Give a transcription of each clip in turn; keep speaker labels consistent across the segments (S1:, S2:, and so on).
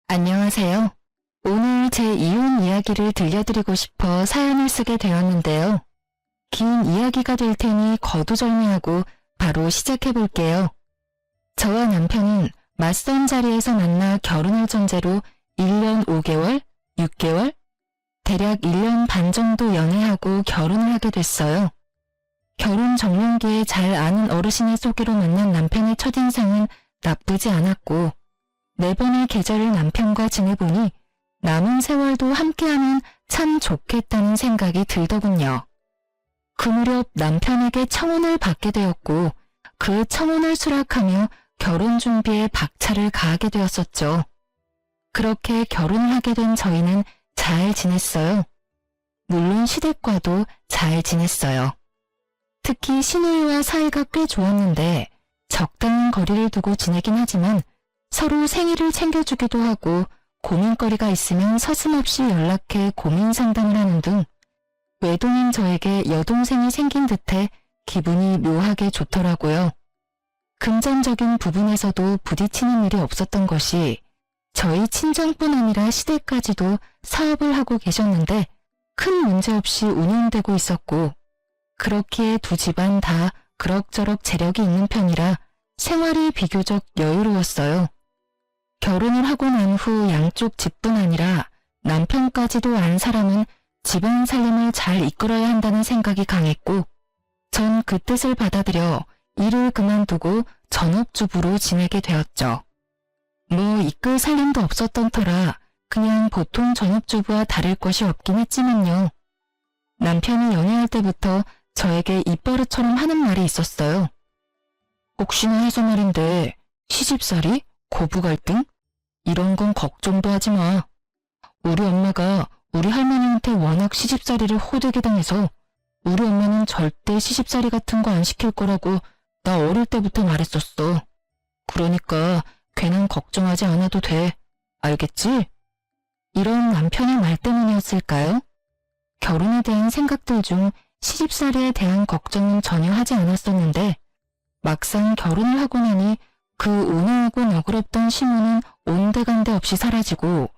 S1: 안녕하세요. 오늘 제 이혼 이야기를 들려드리고 싶어 사연을 쓰게 되었는데요. 긴 이야기가 될 테니 거두절미하고 바로 시작해 볼게요. 저와 남편은 맞선 자리에서 만나 결혼을 전제로 1년 5개월, 6개월, 대략 1년 반 정도 연애하고 결혼을 하게 됐어요. 결혼 정년기에 잘 아는 어르신의 소개로 만난 남편의 첫인상은 나쁘지 않았고 4번의 계절을 남편과 지내보니 남은 세월도 함께하면 참 좋겠다는 생각이 들더군요. 그 무렵 남편에게 청혼을 받게 되었고 그 청혼을 수락하며 결혼 준비에 박차를 가하게 되었었죠. 그렇게 결혼을 하게 된 저희는 잘 지냈어요. 물론 시댁과도 잘 지냈어요. 특히 시누이와 사이가 꽤 좋았는데 적당한 거리를 두고 지내긴 하지만 서로 생일을 챙겨주기도 하고 고민거리가 있으면 서슴없이 연락해 고민 상담을 하는 등 외동인 저에게 여동생이 생긴 듯해 기분이 묘하게 좋더라고요. 금전적인 부분에서도 부딪히는 일이 없었던 것이 저희 친정뿐 아니라 시댁까지도 사업을 하고 계셨는데 큰 문제 없이 운영되고 있었고 그렇기에 두 집안 다 그럭저럭 재력이 있는 편이라 생활이 비교적 여유로웠어요. 결혼을 하고 난 후 양쪽 집뿐 아니라 남편까지도 안 사람은 집안 살림을 잘 이끌어야 한다는 생각이 강했고 전 그 뜻을 받아들여 일을 그만두고 전업주부로 지내게 되었죠. 뭐 이끌 살림도 없었던 터라 그냥 보통 전업주부와 다를 것이 없긴 했지만요. 남편이 연애할 때부터 저에게 입버릇처럼 하는 말이 있었어요. 혹시나 해서 말인데 시집살이? 고부 갈등? 이런 건 걱정도 하지 마. 우리 엄마가 우리 할머니한테 워낙 시집살이를 호되게 당해서 우리 엄마는 절대 시집살이 같은 거 안 시킬 거라고 나 어릴 때부터 말했었어. 그러니까 괜한 걱정하지 않아도 돼. 알겠지? 이런 남편의 말 때문이었을까요? 결혼에 대한 생각들 중 시집살이에 대한 걱정은 전혀 하지 않았었는데 막상 결혼을 하고 나니 그 온화하고 너그럽던 시무는 온데간데 없이 사라지고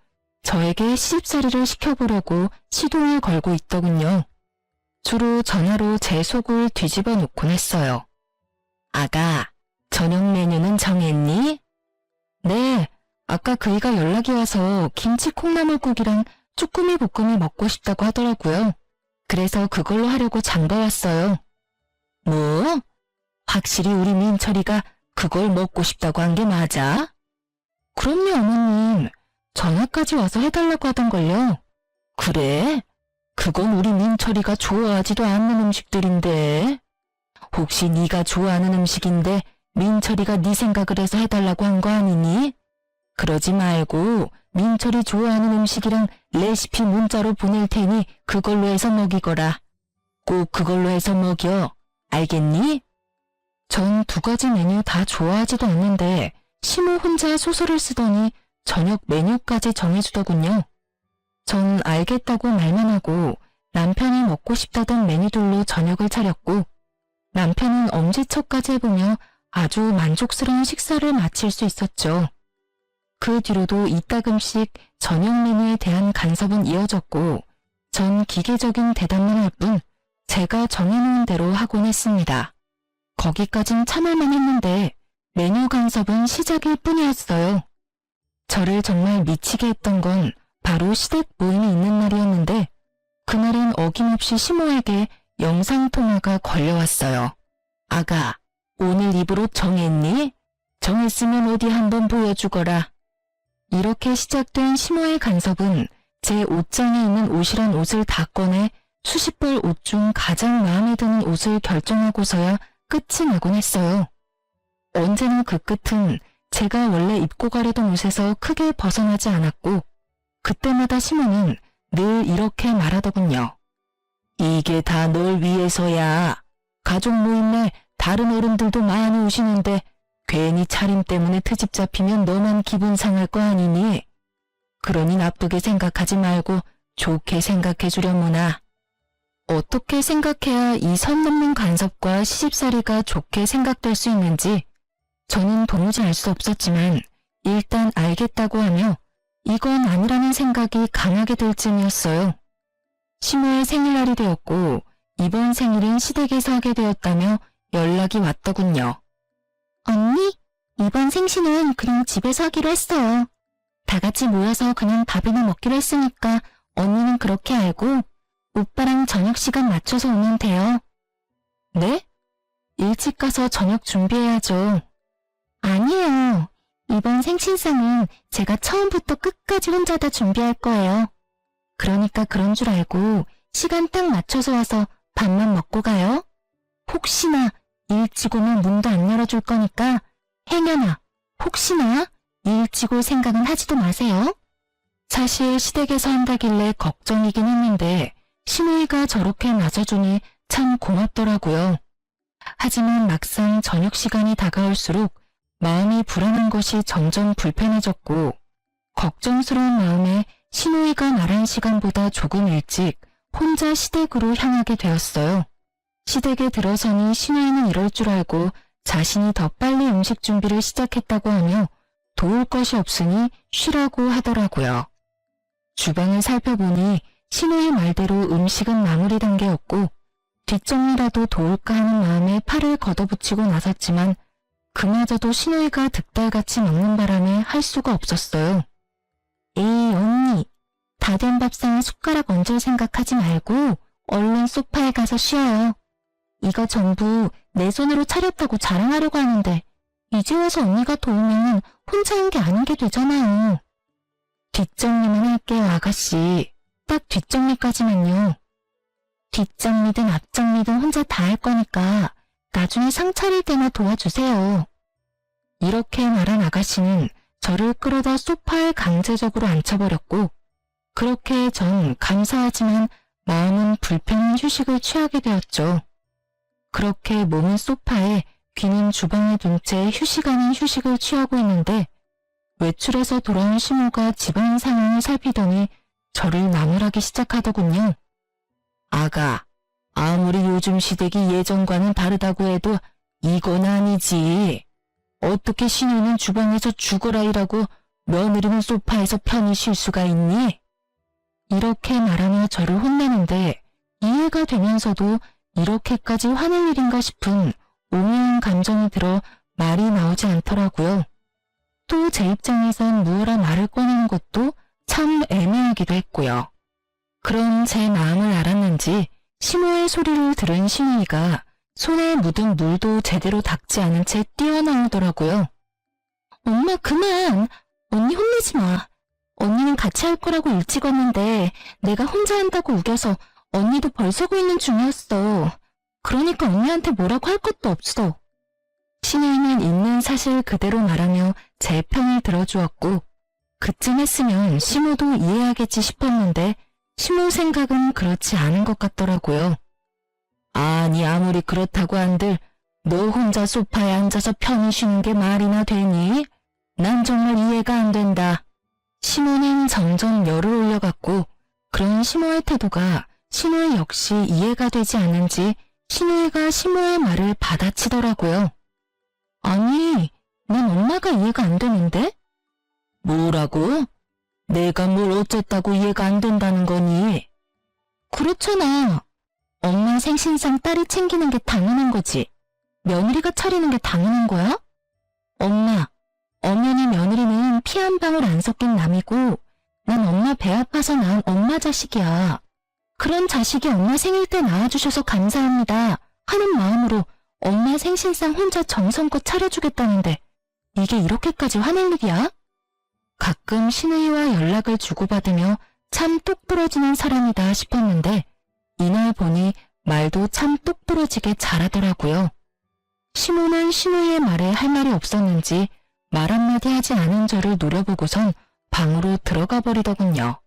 S1: 저에게 시집살이를 시켜보려고 시동을 걸고 있더군요. 주로 전화로 제 속을 뒤집어 놓곤 했어요. 아가, 저녁 메뉴는 정했니? 네, 아까 그이가 연락이 와서 김치 콩나물국이랑 쭈꾸미 볶음이 먹고 싶다고 하더라고요. 그래서 그걸로 하려고 장봐왔어요. 뭐? 확실히 우리 민철이가 그걸 먹고 싶다고 한 게 맞아? 그럼요, 어머님. 전화까지 와서 해달라고 하던걸요. 그래? 그건 우리 민철이가 좋아하지도 않는 음식들인데. 혹시 네가 좋아하는 음식인데 민철이가 네 생각을 해서 해달라고 한 거 아니니? 그러지 말고 민철이 좋아하는 음식이랑 레시피 문자로 보낼 테니 그걸로 해서 먹이거라. 꼭 그걸로 해서 먹여. 알겠니? 전 2가지 메뉴 다 좋아하지도 않는데 시모 혼자 소설을 쓰더니 저녁 메뉴까지 정해주더군요. 전 알겠다고 말만 하고 남편이 먹고 싶다던 메뉴들로 저녁을 차렸고 남편은 엄지척까지 해보며 아주 만족스러운 식사를 마칠 수 있었죠. 그 뒤로도 이따금씩 저녁 메뉴에 대한 간섭은 이어졌고 전 기계적인 대답만 할 뿐 제가 정해놓은 대로 하곤 했습니다. 거기까진 참을만 했는데 메뉴 간섭은 시작일 뿐이었어요. 저를 정말 미치게 했던 건 바로 시댁 모임이 있는 날이었는데 그날은 어김없이 시모에게 영상통화가 걸려왔어요. 아가, 오늘 입을 옷 정했니? 정했으면 어디 한번 보여주거라. 이렇게 시작된 시모의 간섭은 제 옷장에 있는 옷이란 옷을 다 꺼내 수십 벌 옷 중 가장 마음에 드는 옷을 결정하고서야 끝이 나곤 했어요. 언제나 그 끝은 제가 원래 입고 가려던 옷에서 크게 벗어나지 않았고 그때마다 시모는 늘 이렇게 말하더군요. 이게 다 널 위해서야. 가족 모임 날 다른 어른들도 많이 오시는데 괜히 차림 때문에 트집 잡히면 너만 기분 상할 거 아니니? 그러니 나쁘게 생각하지 말고 좋게 생각해 주려무나. 어떻게 생각해야 이 선 넘는 간섭과 시집살이가 좋게 생각될 수 있는지 저는 도무지 알 수 없었지만 일단 알겠다고 하며 이건 아니라는 생각이 강하게 들 쯤이었어요. 시모의 생일날이 되었고 이번 생일은 시댁에서 하게 되었다며 연락이 왔더군요. 언니, 이번 생신은 그냥 집에서 하기로 했어요. 다 같이 모여서 그냥 밥이나 먹기로 했으니까 언니는 그렇게 알고 오빠랑 저녁 시간 맞춰서 오면 돼요. 네? 일찍 가서 저녁 준비해야죠. 아니에요. 이번 생신상은 제가 처음부터 끝까지 혼자 다 준비할 거예요. 그러니까 그런 줄 알고 시간 딱 맞춰서 와서 밥만 먹고 가요. 혹시나 일찍 오면 문도 안 열어줄 거니까 행여나 혹시나 일찍 올 생각은 하지도 마세요. 사실 시댁에서 한다길래 걱정이긴 했는데 시누이가 저렇게 맞아주니 참 고맙더라고요. 하지만 막상 저녁 시간이 다가올수록 마음이 불안한 것이 점점 불편해졌고 걱정스러운 마음에 시누이가 말한 시간보다 조금 일찍 혼자 시댁으로 향하게 되었어요. 시댁에 들어서니 시누이는 이럴 줄 알고 자신이 더 빨리 음식 준비를 시작했다고 하며 도울 것이 없으니 쉬라고 하더라고요. 주방을 살펴보니 시누이 말대로 음식은 마무리 단계였고 뒷정리라도 도울까 하는 마음에 팔을 걷어붙이고 나섰지만 그마저도 시누이가 득달같이 먹는 바람에 할 수가 없었어요. 에이 언니, 다 된 밥상에 숟가락 얹을 생각하지 말고 얼른 소파에 가서 쉬어요. 이거 전부 내 손으로 차렸다고 자랑하려고 하는데 이제 와서 언니가 도우면 혼자 한 게 아닌 게 되잖아요. 뒷정리만 할게요 아가씨. 딱 뒷정리까지만요. 뒷정리든 앞정리든 혼자 다 할 거니까 나중에 상 차릴 때나 도와주세요. 이렇게 말한 아가씨는 저를 끌어다 소파에 강제적으로 앉혀버렸고 그렇게 전 감사하지만 마음은 불편한 휴식을 취하게 되었죠. 그렇게 몸은 소파에 귀는 주방에 둔 채 휴식 아닌 휴식을 취하고 있는데 외출해서 돌아온 시모가 집안 상황을 살피더니 저를 나무라기 시작하더군요. 아가, 아무리 요즘 시댁이 예전과는 다르다고 해도 이건 아니지. 어떻게 시누이는 주방에서 죽어라 일하고 며느리는 소파에서 편히 쉴 수가 있니? 이렇게 말하며 저를 혼내는데 이해가 되면서도 이렇게까지 화낼 일인가 싶은 오묘한 감정이 들어 말이 나오지 않더라고요. 또 제 입장에선 무어라 말을 꺼내는 것도 참 애매하기도 했고요. 그럼 제 마음을 알았는지 시모의 소리를 들은 시누이가 손에 묻은 물도 제대로 닦지 않은 채 뛰어나오더라고요. 엄마 그만! 언니 혼내지 마. 언니는 같이 할 거라고 일찍 왔는데 내가 혼자 한다고 우겨서 언니도 벌서고 있는 중이었어. 그러니까 언니한테 뭐라고 할 것도 없어. 시누이는 있는 사실 그대로 말하며 제 편을 들어주었고 그쯤 했으면 시모도 이해하겠지 싶었는데 시모 생각은 그렇지 않은 것 같더라고요. 아니 아무리 그렇다고 한들 너 혼자 소파에 앉아서 편히 쉬는 게 말이나 되니? 난 정말 이해가 안 된다. 시모는 점점 열을 올려갔고 그런 시모의 태도가 시누이 역시 이해가 되지 않은지 시누이가 시모의 말을 받아치더라고요. 아니, 난 엄마가 이해가 안 되는데? 뭐라고? 내가 뭘 어쨌다고 이해가 안 된다는 거니? 그렇잖아. 엄마 생신상 딸이 챙기는 게 당연한 거지. 며느리가 차리는 게 당연한 거야? 엄마, 엄연히 며느리는 피 한 방울 안 섞인 남이고 난 엄마 배 아파서 낳은 엄마 자식이야. 그런 자식이 엄마 생일 때 낳아주셔서 감사합니다 하는 마음으로 엄마 생신상 혼자 정성껏 차려주겠다는데 이게 이렇게까지 화낼 일이야? 가끔 시누이와 연락을 주고받으며 참 똑부러지는 사람이다 싶었는데 이날 보니 말도 참 똑부러지게 잘하더라고요. 시모는 시누이의 말에 할 말이 없었는지 말 한마디 하지 않은 저를 노려보고선 방으로 들어가 버리더군요.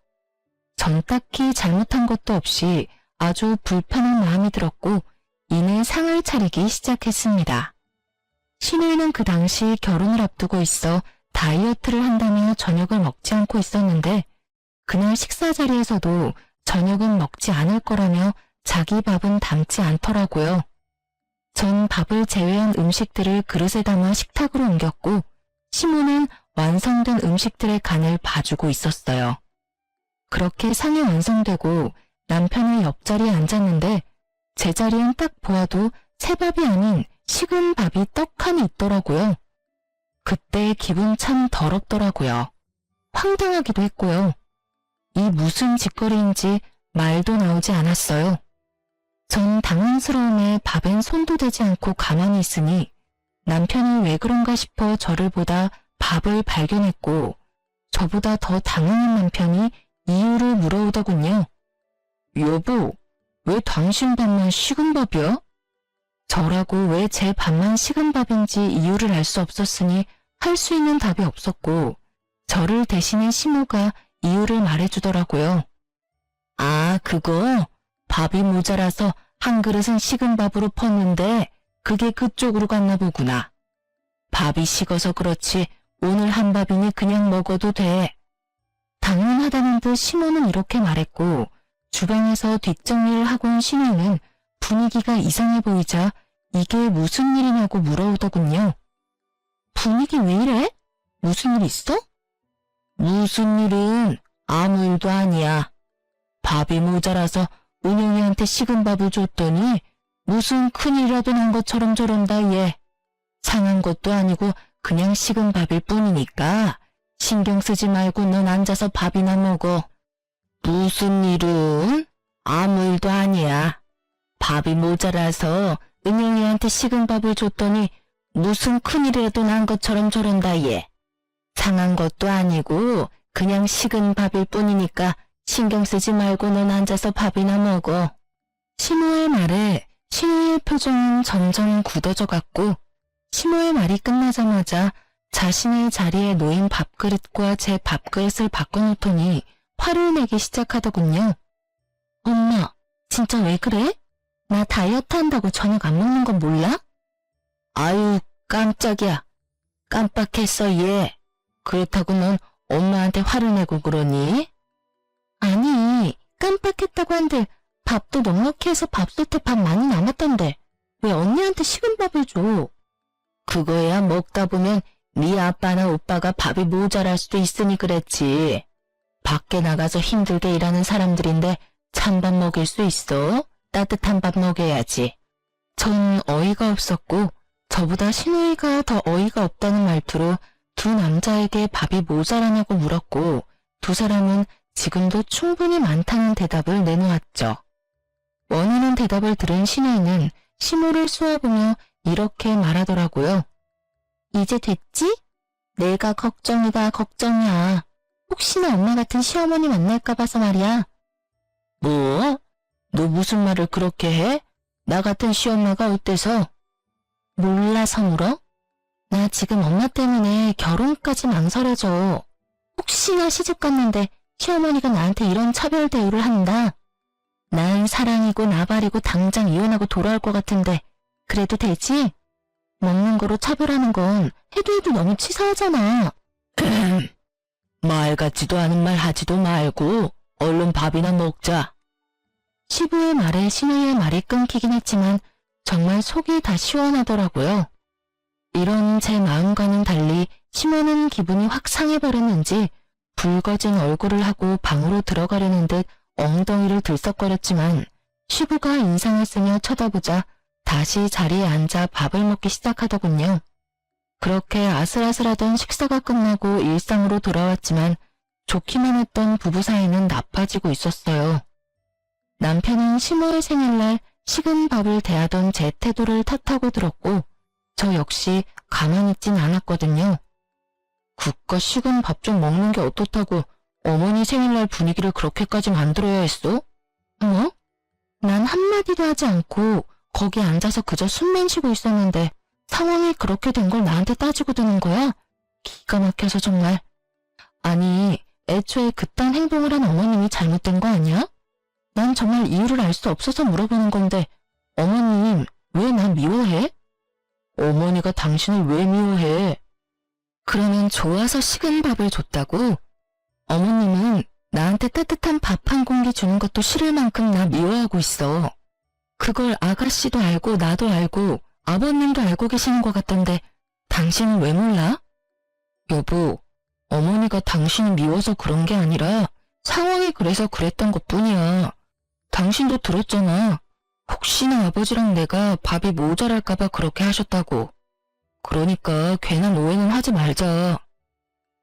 S1: 전 딱히 잘못한 것도 없이 아주 불편한 마음이 들었고 이내 상을 차리기 시작했습니다. 시누이는 그 당시 결혼을 앞두고 있어 다이어트를 한다며 저녁을 먹지 않고 있었는데 그날 식사 자리에서도 저녁은 먹지 않을 거라며 자기 밥은 담지 않더라고요. 전 밥을 제외한 음식들을 그릇에 담아 식탁으로 옮겼고 시모는 완성된 음식들의 간을 봐주고 있었어요. 그렇게 상이 완성되고 남편의 옆자리에 앉았는데 제 자리엔 딱 보아도 새밥이 아닌 식은 밥이 떡하니 있더라고요. 그때 기분 참 더럽더라고요. 황당하기도 했고요. 이 무슨 짓거리인지 말도 나오지 않았어요. 전 당황스러움에 밥엔 손도 대지 않고 가만히 있으니 남편이 왜 그런가 싶어 저를 보다 밥을 발견했고 저보다 더 당황한 남편이 이유를 물어오더군요. 여보, 왜 당신 밥만 식은 밥이야? 저라고 왜 제 밥만 식은 밥인지 이유를 알 수 없었으니 할 수 있는 답이 없었고 저를 대신해 시모가 이유를 말해주더라고요. 아, 그거 밥이 모자라서 한 그릇은 식은 밥으로 펐는데 그게 그쪽으로 갔나 보구나. 밥이 식어서 그렇지 오늘 한 밥이니 그냥 먹어도 돼. 당연하다는 듯 시모는 이렇게 말했고 주방에서 뒷정리를 하고 온 신우는 분위기가 이상해 보이자 이게 무슨 일이냐고 물어오더군요. 분위기 왜 이래? 무슨 일 있어? 무슨 일은 아무 일도 아니야. 밥이 모자라서 은영이한테 식은 밥을 줬더니 무슨 큰일이라도 난 것처럼 저런다 얘. 상한 것도 아니고 그냥 식은 밥일 뿐이니까 신경 쓰지 말고 넌 앉아서 밥이나 먹어. 무슨 일은? 아무 일도 아니야. 밥이 모자라서 은영이한테 식은 밥을 줬더니 무슨 큰일이라도 난 것처럼 저런다 얘. 상한 것도 아니고 그냥 식은 밥일 뿐이니까 신경 쓰지 말고 넌 앉아서 밥이나 먹어. 시모의 말에 신우의 표정은 점점 굳어져 갔고 시모의 말이 끝나자마자 자신의 자리에 놓인 밥그릇과 제 밥그릇을 바꿔놓더니 화를 내기 시작하더군요. 엄마, 진짜 왜 그래? 나 다이어트 한다고 저녁 안 먹는 건 몰라? 아유, 깜짝이야. 깜빡했어, 얘. 그렇다고 넌 엄마한테 화를 내고 그러니? 아니, 깜빡했다고 한들 밥도 넉넉히 해서 밥솥에 밥 많이 남았던데 왜 언니한테 식은 밥을 줘? 그거야 먹다 보면 네 아빠나 오빠가 밥이 모자랄 수도 있으니 그랬지. 밖에 나가서 힘들게 일하는 사람들인데 찬밥 먹일 수 있어? 따뜻한 밥 먹여야지. 전 어이가 없었고 저보다 신우이가 더 어이가 없다는 말투로 두 남자에게 밥이 모자라냐고 물었고 두 사람은 지금도 충분히 많다는 대답을 내놓았죠. 원하는 대답을 들은 신우이는 시모를 쏘아보며 이렇게 말하더라고요. 이제 됐지? 내가 걱정이다 걱정이야. 혹시나 엄마 같은 시어머니 만날까 봐서 말이야. 뭐? 너 무슨 말을 그렇게 해? 나 같은 시엄마가 어때서? 몰라서 물어? 나 지금 엄마 때문에 결혼까지 망설여져. 혹시나 시집 갔는데 시어머니가 나한테 이런 차별 대우를 한다. 난 사랑이고 나발이고 당장 이혼하고 돌아올 것 같은데 그래도 되지? 먹는 거로 차별하는 건 해도 너무 치사하잖아. 말 같지도 않은 말 하지도 말고 얼른 밥이나 먹자. 시부의 말에 신우의 말이 끊기긴 했지만 정말 속이 다 시원하더라고요. 이런 제 마음과는 달리 시모는 기분이 확 상해버렸는지 붉어진 얼굴을 하고 방으로 들어가려는 듯 엉덩이를 들썩거렸지만 시부가 인상을 쓰며 쳐다보자 다시 자리에 앉아 밥을 먹기 시작하더군요. 그렇게 아슬아슬하던 식사가 끝나고 일상으로 돌아왔지만 좋기만 했던 부부 사이는 나빠지고 있었어요. 남편은 시모의 생일날 식은 밥을 대하던 제 태도를 탓하고 들었고 저 역시 가만히 있진 않았거든요. 국가 식은 밥 좀 먹는 게 어떻다고 어머니 생일날 분위기를 그렇게까지 만들어야 했어? 뭐? 난 한마디도 하지 않고 거기 앉아서 그저 숨만 쉬고 있었는데 상황이 그렇게 된 걸 나한테 따지고 드는 거야? 기가 막혀서 정말. 아니, 애초에 그딴 행동을 한 어머님이 잘못된 거 아니야? 난 정말 이유를 알 수 없어서 물어보는 건데 어머님, 왜 나 미워해? 어머니가 당신을 왜 미워해? 그러면 좋아서 식은 밥을 줬다고? 어머님은 나한테 따뜻한 밥 한 공기 주는 것도 싫을 만큼 나 미워하고 있어. 그걸 아가씨도 알고 나도 알고 아버님도 알고 계시는 것 같던데 당신은 왜 몰라? 여보, 어머니가 당신을 미워서 그런 게 아니라 상황이 그래서 그랬던 것뿐이야. 당신도 들었잖아. 혹시나 아버지랑 내가 밥이 모자랄까봐 그렇게 하셨다고. 그러니까 괜한 오해는 하지 말자.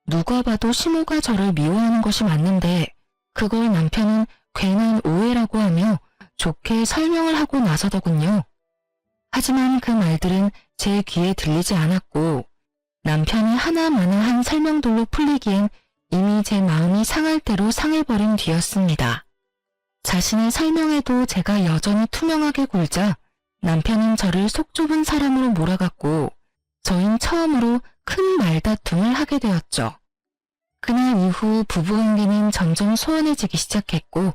S1: 누가 봐도 시모가 저를 미워하는 것이 맞는데 그걸 남편은 괜한 오해라고 하며 좋게 설명을 하고 나서더군요. 하지만 그 말들은 제 귀에 들리지 않았고 남편이 하나마나 한 설명들로 풀리기엔 이미 제 마음이 상할 대로 상해버린 뒤였습니다. 자신의 설명에도 제가 여전히 투명하게 굴자 남편은 저를 속 좁은 사람으로 몰아갔고 저흰 처음으로 큰 말다툼을 하게 되었죠. 그날 이후 부부관계는 점점 소원해지기 시작했고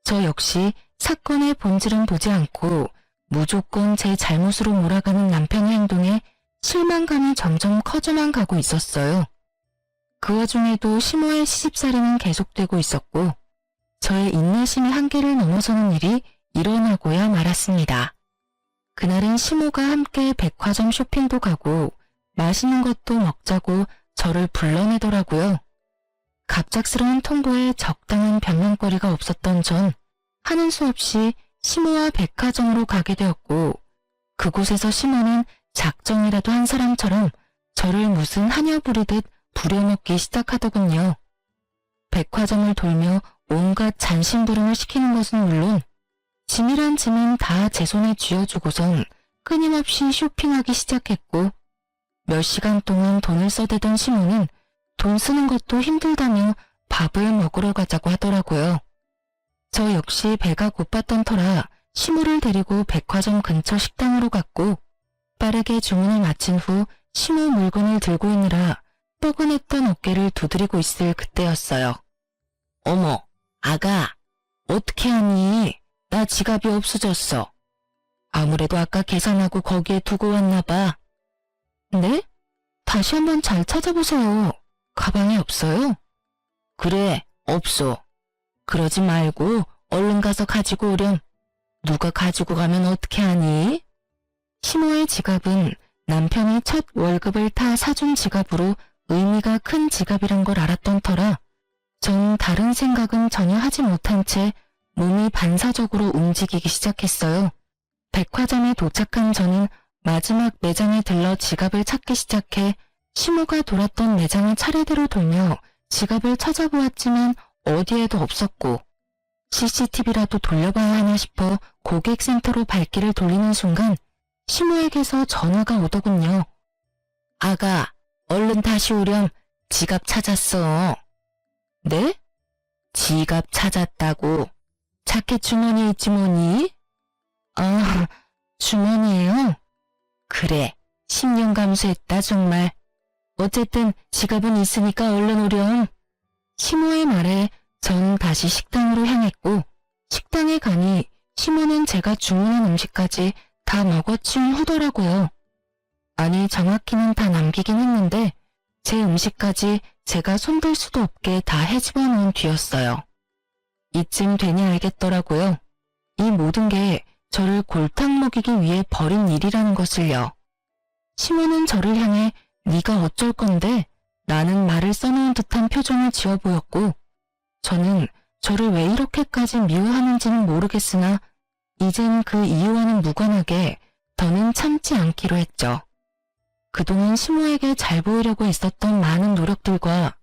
S1: 저 역시 사건의 본질은 보지 않고 무조건 제 잘못으로 몰아가는 남편의 행동에 실망감이 점점 커져만 가고 있었어요. 그 와중에도 시모의 시집살이는 계속되고 있었고 저의 인내심의 한계를 넘어서는 일이 일어나고야 말았습니다. 그날은 시모가 함께 백화점 쇼핑도 가고 맛있는 것도 먹자고 저를 불러내더라고요. 갑작스러운 통보에 적당한 변명거리가 없었던 전 하는 수 없이 시모와 백화점으로 가게 되었고 그곳에서 시모는 작정이라도 한 사람처럼 저를 무슨 하녀 부리듯 부려먹기 시작하더군요. 백화점을 돌며 온갖 잔심부름을 시키는 것은 물론 짐이란 짐은 다 제 손에 쥐어주고선 끊임없이 쇼핑하기 시작했고 몇 시간 동안 돈을 써대던 시모는 돈 쓰는 것도 힘들다며 밥을 먹으러 가자고 하더라고요. 저 역시 배가 고팠던 터라 시모를 데리고 백화점 근처 식당으로 갔고 빠르게 주문을 마친 후 시모 물건을 들고 있느라 뻐근했던 어깨를 두드리고 있을 그때였어요. 어머, 아가, 어떻게 하니? 나 지갑이 없어졌어. 아무래도 아까 계산하고 거기에 두고 왔나 봐. 네? 다시 한번 잘 찾아보세요. 가방에 없어요? 그래, 없어. 그러지 말고 얼른 가서 가지고 오렴. 누가 가지고 가면 어떻게 하니? 시모의 지갑은 남편이 첫 월급을 타 사준 지갑으로 의미가 큰 지갑이란 걸 알았던 터라 전 다른 생각은 전혀 하지 못한 채 몸이 반사적으로 움직이기 시작했어요. 백화점에 도착한 저는 마지막 매장에 들러 지갑을 찾기 시작해 시모가 돌았던 매장을 차례대로 돌며 지갑을 찾아보았지만 어디에도 없었고 CCTV라도 돌려봐야 하나 싶어 고객센터로 발길을 돌리는 순간 시모에게서 전화가 오더군요. 아가, 얼른 다시 오렴. 지갑 찾았어. 네? 지갑 찾았다고. 자켓 주머니에 있지 뭐니? 아, 주머니에요? 그래, 10년 감수했다 정말. 어쨌든 지갑은 있으니까 얼른 오렴. 시모의 말에 전 다시 식당으로 향했고 식당에 가니 시모는 제가 주문한 음식까지 다 먹어치운 후더라고요. 아니 정확히는 다 남기긴 했는데 제 음식까지 제가 손댈 수도 없게 다 헤집어 놓은 뒤였어요. 이쯤 되니 알겠더라고요. 이 모든 게 저를 골탕 먹이기 위해 벌인 일이라는 것을요. 시모는 저를 향해 네가 어쩔 건데 라는 말을 써놓은 듯한 표정을 지어 보였고 저는 저를 왜 이렇게까지 미워하는지는 모르겠으나 이젠 그 이유와는 무관하게 더는 참지 않기로 했죠. 그동안 시모에게 잘 보이려고 했었던 많은 노력들과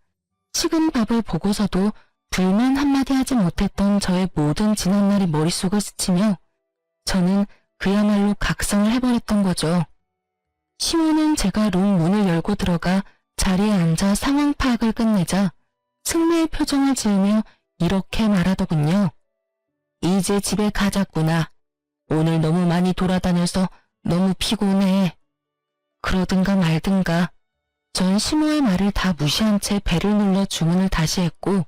S1: 식은 밥을 보고서도 불만 한마디 하지 못했던 저의 모든 지난날이 머릿속을 스치며 저는 그야말로 각성을 해버렸던 거죠. 시모는 제가 룸 문을 열고 들어가 자리에 앉아 상황 파악을 끝내자 승리의 표정을 지으며 이렇게 말하더군요. 이제 집에 가자꾸나. 오늘 너무 많이 돌아다녀서 너무 피곤해. 그러든가 말든가. 전 시모의 말을 다 무시한 채 배를 눌러 주문을 다시 했고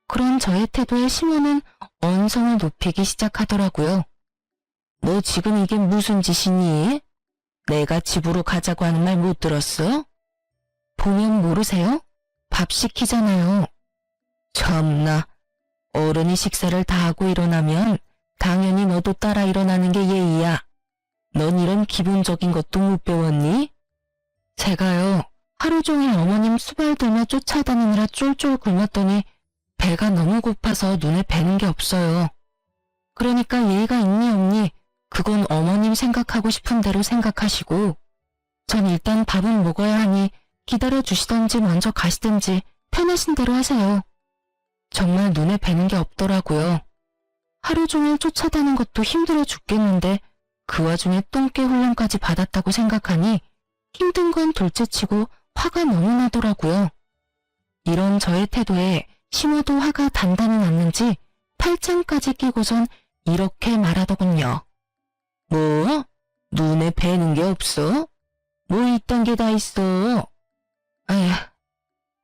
S1: 그런 저의 태도에 시모는 언성을 높이기 시작하더라고요. 너 지금 이게 무슨 짓이니? 내가 집으로 가자고 하는 말 못 들었어? 보면 모르세요? 밥 시키잖아요. 참나, 어른이 식사를 다 하고 일어나면 당연히 너도 따라 일어나는 게 예의야. 넌 이런 기본적인 것도 못 배웠니? 제가요, 하루 종일 어머님 수발 들며 쫓아다니느라 쫄쫄 굶었더니 배가 너무 고파서 눈에 뵈는 게 없어요. 그러니까 예의가 있니 없니 그건 어머님 생각하고 싶은 대로 생각하시고 전 일단 밥은 먹어야 하니 기다려 주시던지 먼저 가시든지 편하신 대로 하세요. 정말 눈에 뵈는 게 없더라고요. 하루 종일 쫓아다닌 것도 힘들어 죽겠는데 그 와중에 똥개 훈련까지 받았다고 생각하니 힘든 건 둘째치고 화가 너무 나더라고요. 이런 저의 태도에 심어도 화가 단단히 났는지 팔짱까지 끼고선 이렇게 말하더군요. 뭐? 눈에 뵈는 게 없어? 뭐 이딴 게 다 있어? 아휴,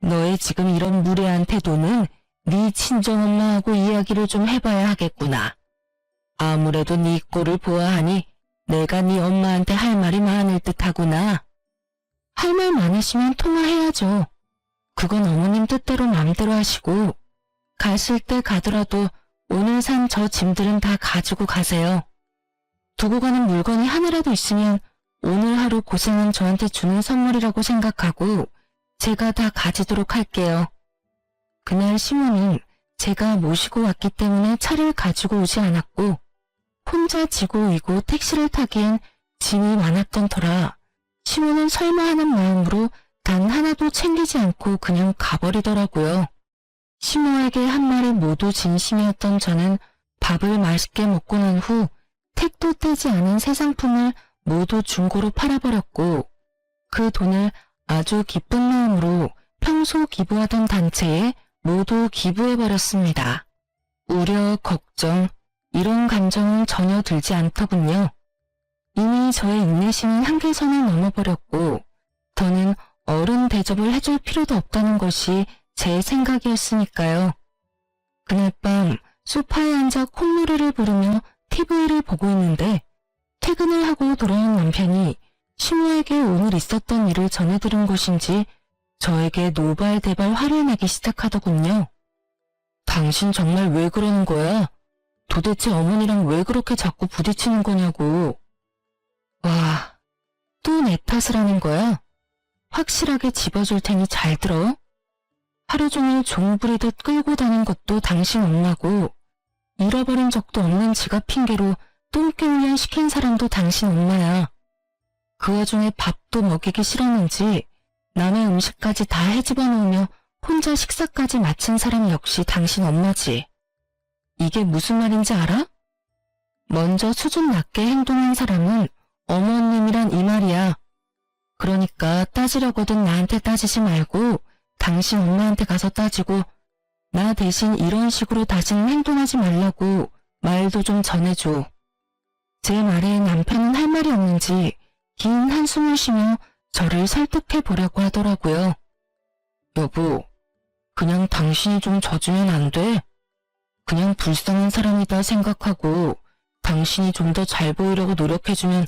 S1: 너의 지금 이런 무례한 태도는 네 친정엄마하고 이야기를 좀 해봐야 하겠구나. 아무래도 네 꼴을 보아하니 내가 네 엄마한테 할 말이 많을 듯하구나. 할 말 많으시면 통화해야죠. 그건 어머님 뜻대로 마음대로 하시고 가실 때 가더라도 오늘 산 저 짐들은 다 가지고 가세요. 두고 가는 물건이 하나라도 있으면 오늘 하루 고생한 저한테 주는 선물이라고 생각하고 제가 다 가지도록 할게요. 그날 시모는 제가 모시고 왔기 때문에 차를 가지고 오지 않았고 혼자 지고 이고 택시를 타기엔 짐이 많았던 터라 시모는 설마 하는 마음으로 단 하나도 챙기지 않고 그냥 가버리더라고요. 시모에게 한 말이 모두 진심이었던 저는 밥을 맛있게 먹고 난 후 택도 떼지 않은 새 상품을 모두 중고로 팔아버렸고 그 돈을 아주 기쁜 마음으로 평소 기부하던 단체에 모두 기부해버렸습니다. 우려, 걱정, 이런 감정은 전혀 들지 않더군요. 이미 저의 인내심은 한계선을 넘어버렸고 더는 어른 대접을 해줄 필요도 없다는 것이 제 생각이었으니까요. 그날 밤 소파에 앉아 콧노래를 부르며 TV를 보고 있는데 퇴근을 하고 돌아온 남편이 시모에게 오늘 있었던 일을 전해들은 것인지 저에게 노발대발 화를 내기 시작하더군요. 당신 정말 왜 그러는 거야? 도대체 어머니랑 왜 그렇게 자꾸 부딪히는 거냐고. 와, 또 내 탓을 하는 거야? 확실하게 집어줄 테니 잘 들어. 하루 종일 종 부리듯 끌고 다닌 것도 당신 엄마고 잃어버린 적도 없는 지갑 핑계로 똥개 훈련 시킨 사람도 당신 엄마야. 그 와중에 밥도 먹이기 싫었는지 남의 음식까지 다 헤집어 놓으며 혼자 식사까지 마친 사람 역시 당신 엄마지. 이게 무슨 말인지 알아? 먼저 수준 낮게 행동한 사람은 어머님이란 이 말이야. 그러니까 따지려거든 나한테 따지지 말고 당신 엄마한테 가서 따지고 나 대신 이런 식으로 다시는 행동하지 말라고 말도 좀 전해줘. 제 말에 남편은 할 말이 없는지 긴 한숨을 쉬며 저를 설득해 보려고 하더라고요. 여보, 그냥 당신이 좀 져주면 안 돼? 그냥 불쌍한 사람이다 생각하고 당신이 좀 더 잘 보이려고 노력해주면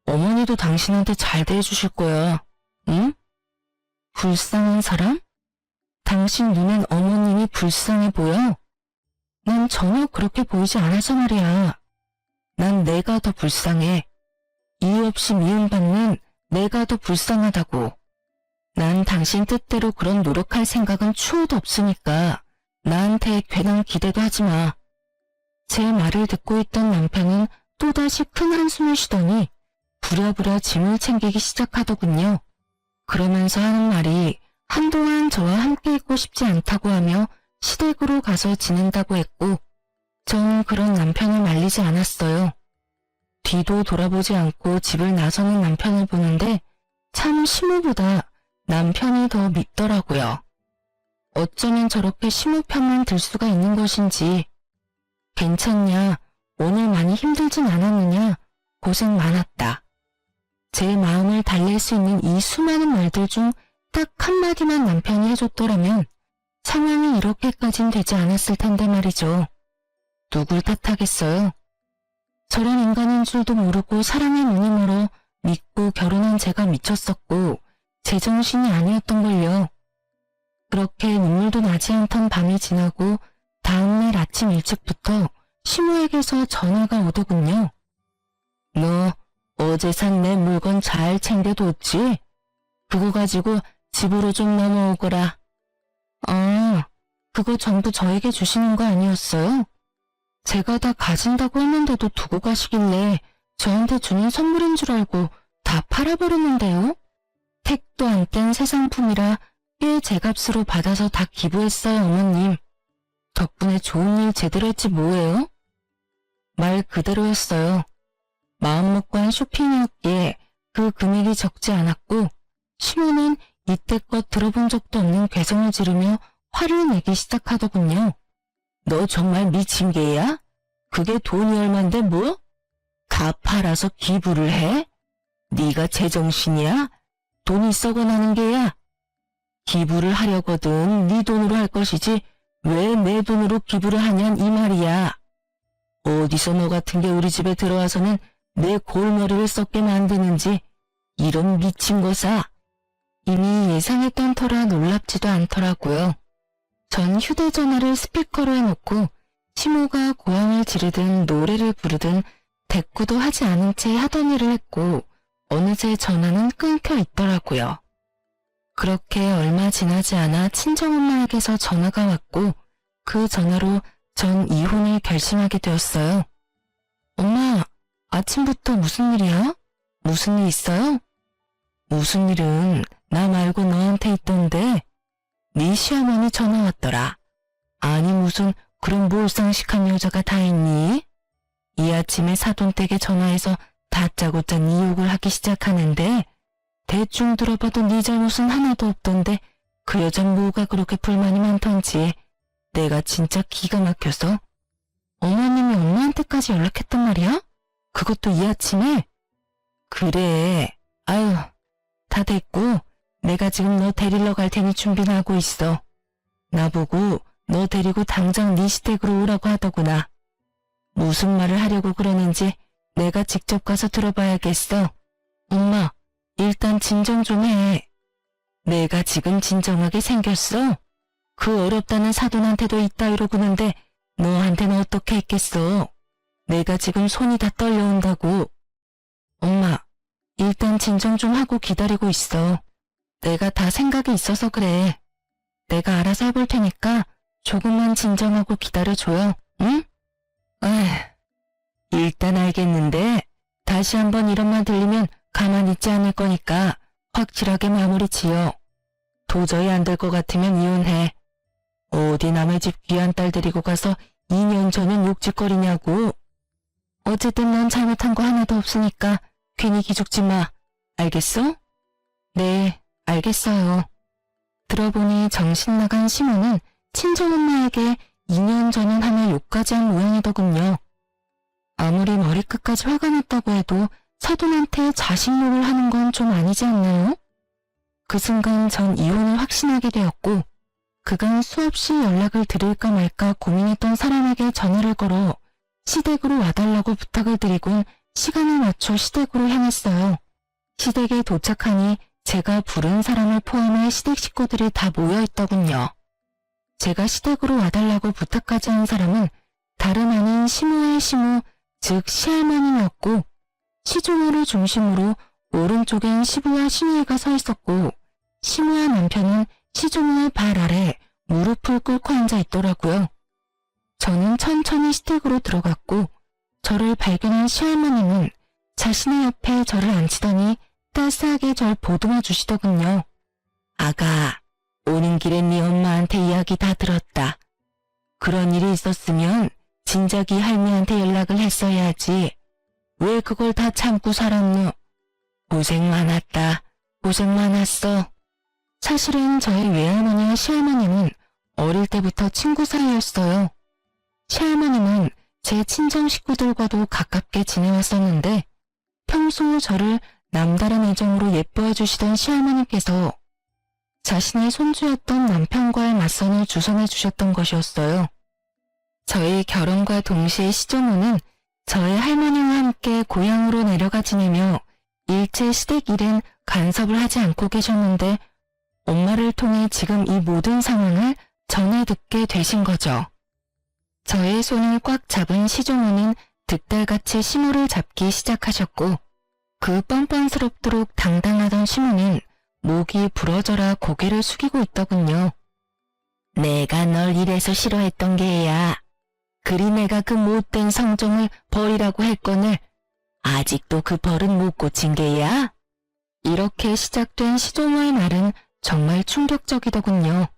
S1: 어머니도 당신한테 잘 대해주실 거야. 응? 불쌍한 사람? 당신 눈엔 어머님이 불쌍해 보여? 난 전혀 그렇게 보이지 않아서 말이야. 난 내가 더 불쌍해. 이유 없이 미움받는 내가 더 불쌍하다고. 난 당신 뜻대로 그런 노력할 생각은 추호도 없으니까 나한테 괜한 기대도 하지 마. 제 말을 듣고 있던 남편은 또다시 큰 한숨을 쉬더니 부랴부랴 짐을 챙기기 시작하더군요. 그러면서 하는 말이 한동안 저와 함께 있고 싶지 않다고 하며 시댁으로 가서 지낸다고 했고 저는 그런 남편을 말리지 않았어요. 뒤도 돌아보지 않고 집을 나서는 남편을 보는데 참 시모보다 남편이 더 밉더라고요. 어쩌면 저렇게 시모 편만 들 수가 있는 것인지. 괜찮냐? 오늘 많이 힘들진 않았느냐? 고생 많았다. 제 마음을 달랠 수 있는 이 수많은 말들 중 딱 한마디만 남편이 해줬더라면 상황이 이렇게까진 되지 않았을 텐데 말이죠. 누굴 탓하겠어요? 저런 인간인 줄도 모르고 사랑의 눈이 멀어 믿고 결혼한 제가 미쳤었고 제정신이 아니었던걸요. 그렇게 눈물도 나지 않던 밤이 지나고 다음날 아침 일찍부터 시모에게서 전화가 오더군요. 너 어제 산 내 물건 잘 챙겨뒀지? 그거 가지고 집으로 좀 넘어오거라. 아, 그거 전부 저에게 주시는 거 아니었어요? 제가 다 가진다고 했는데도 두고 가시길래 저한테 주는 선물인 줄 알고 다 팔아버렸는데요? 택도 안 뗀 새 상품이라 꽤 제값으로 받아서 다 기부했어요, 어머님. 덕분에 좋은 일 제대로 했지 뭐예요? 말 그대로였어요. 마음먹고 한 쇼핑이었기에 그 금액이 적지 않았고 시모는 이때껏 들어본 적도 없는 괴성을 지르며 화를 내기 시작하더군요. 너 정말 미친 개야? 그게 돈이 얼만데 뭐? 다 팔아서 기부를 해? 네가 제정신이야? 돈이 썩어나는 게야? 기부를 하려거든 네 돈으로 할 것이지 왜 내 돈으로 기부를 하냔 이 말이야. 어디서 너 같은 게 우리 집에 들어와서는 내 골머리를 썩게 만드는지 이런 미친 거사. 이미 예상했던 터라 놀랍지도 않더라고요. 전 휴대전화를 스피커로 해놓고 시모가 고함을 지르든 노래를 부르든 대꾸도 하지 않은 채 하던 일을 했고 어느새 전화는 끊겨 있더라고요. 그렇게 얼마 지나지 않아 친정엄마에게서 전화가 왔고 그 전화로 전 이혼을 결심하게 되었어요. 엄마, 아침부터 무슨 일이야? 무슨 일 있어요? 무슨 일은 나 말고 너한테 있던데 네 시어머니 전화 왔더라. 아니 무슨 그런 몰상식한 여자가 다 있니? 이 아침에 사돈댁에 전화해서 다짜고짜 네 욕을 하기 시작하는데 대충 들어봐도 네 잘못은 하나도 없던데 그 여잔 뭐가 그렇게 불만이 많던지 내가 진짜 기가 막혀서 어머님이 엄마한테까지 연락했단 말이야? 그것도 이 아침에? 그래. 아유, 다 됐고 내가 지금 너 데리러 갈 테니 준비는 하고 있어. 나보고 너 데리고 당장 네 시댁으로 오라고 하더구나. 무슨 말을 하려고 그러는지 내가 직접 가서 들어봐야겠어. 엄마, 일단 진정 좀 해. 내가 지금 진정하게 생겼어? 그 어렵다는 사돈한테도 이따위로 구는데 너한테는 어떻게 했겠어? 내가 지금 손이 다 떨려온다고. 엄마, 일단 진정 좀 하고 기다리고 있어. 내가 다 생각이 있어서 그래. 내가 알아서 해볼 테니까 조금만 진정하고 기다려줘요, 응? 일단 알겠는데 다시 한번 이런 말 들리면 가만히 있지 않을 거니까 확실하게 마무리 지어. 도저히 안 될 것 같으면 이혼해. 어디 남의 집 귀한 딸 데리고 가서 2년 전엔 욕짓거리냐고. 어쨌든 넌 잘못한 거 하나도 없으니까 괜히 기죽지 마. 알겠어? 네, 알겠어요. 들어보니 정신 나간 시모는 친정엄마에게 2년 전엔 하며 욕까지 한 모양이더군요. 아무리 머리끝까지 화가 났다고 해도 사돈한테 자식 욕을 하는 건 좀 아니지 않나요? 그 순간 전 이혼을 확신하게 되었고 그간 수없이 연락을 드릴까 말까 고민했던 사람에게 전화를 걸어 시댁으로 와달라고 부탁을 드리곤 시간을 맞춰 시댁으로 향했어요. 시댁에 도착하니 제가 부른 사람을 포함해 시댁 식구들이 다 모여있더군요. 제가 시댁으로 와달라고 부탁까지 한 사람은 다름 아닌 시모의 시모, 즉 시할머니였고 시종호를 중심으로 오른쪽엔 시부와 시누이가 서 있었고 시모와 남편은 시종호의 발 아래 무릎을 꿇고 앉아 있더라고요. 저는 천천히 시댁으로 들어갔고 저를 발견한 시할머니는 자신의 옆에 저를 앉히더니 따스하게 절 보듬어 주시더군요. 아가, 오는 길에 네 엄마한테 이야기 다 들었다. 그런 일이 있었으면 진작이 할미한테 연락을 했어야지. 왜 그걸 다 참고 살았노? 고생 많았다. 고생 많았어. 사실은 저희 외할머니와 시할머니는 어릴 때부터 친구 사이였어요. 시할머니는 제 친정 식구들과도 가깝게 지내왔었는데 평소 저를 남다른 애정으로 예뻐해 주시던 시할머니께서 자신의 손주였던 남편과의 맞선을 주선해 주셨던 것이었어요. 저희 결혼과 동시에 시종호는 저희 할머니와 함께 고향으로 내려가 지내며 일체 시댁 일은 간섭을 하지 않고 계셨는데 엄마를 통해 지금 이 모든 상황을 전해 듣게 되신 거죠. 저의 손을 꽉 잡은 시종호는 득달같이 시모를 잡기 시작하셨고 그 뻔뻔스럽도록 당당하던 시모는 목이 부러져라 고개를 숙이고 있더군요. 내가 널 이래서 싫어했던 게야. 그리 내가 그 못된 성종을 버리라고 했거늘 아직도 그 버릇 못 고친 게야? 이렇게 시작된 시조모의 말은 정말 충격적이더군요.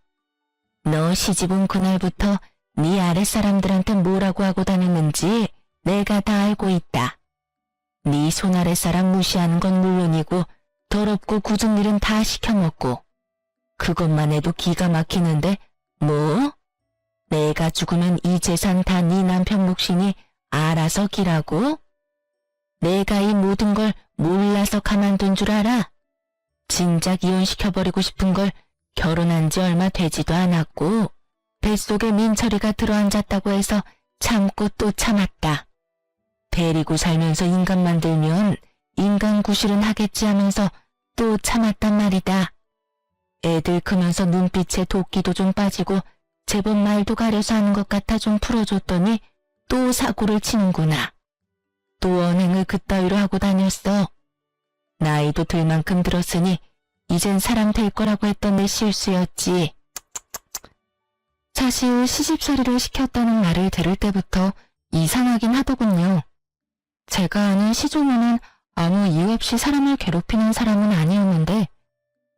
S1: 너 시집 온 그날부터 네 아랫사람들한테 뭐라고 하고 다녔는지 내가 다 알고 있다. 네 손아랫사람 무시하는 건 물론이고 더럽고 굳은 일은 다 시켜먹고 그것만 해도 기가 막히는데 뭐? 내가 죽으면 이 재산 다 네 남편 몫이니 알아서 기라고? 내가 이 모든 걸 몰라서 가만둔 줄 알아? 진작 이혼시켜버리고 싶은 걸 결혼한 지 얼마 되지도 않았고 뱃속에 민철이가 들어앉았다고 해서 참고 또 참았다. 데리고 살면서 인간 만들면 인간 구실은 하겠지 하면서 또 참았단 말이다. 애들 크면서 눈빛에 도끼도 좀 빠지고 제법 말도 가려서 하는 것 같아 좀 풀어줬더니 또 사고를 치는구나. 또 언행을 그따위로 하고 다녔어. 나이도 들 만큼 들었으니 이젠 사람 될 거라고 했던 내 실수였지. 사실 시집살이를 시켰다는 말을 들을 때부터 이상하긴 하더군요. 제가 아는 시조모는 아무 이유 없이 사람을 괴롭히는 사람은 아니었는데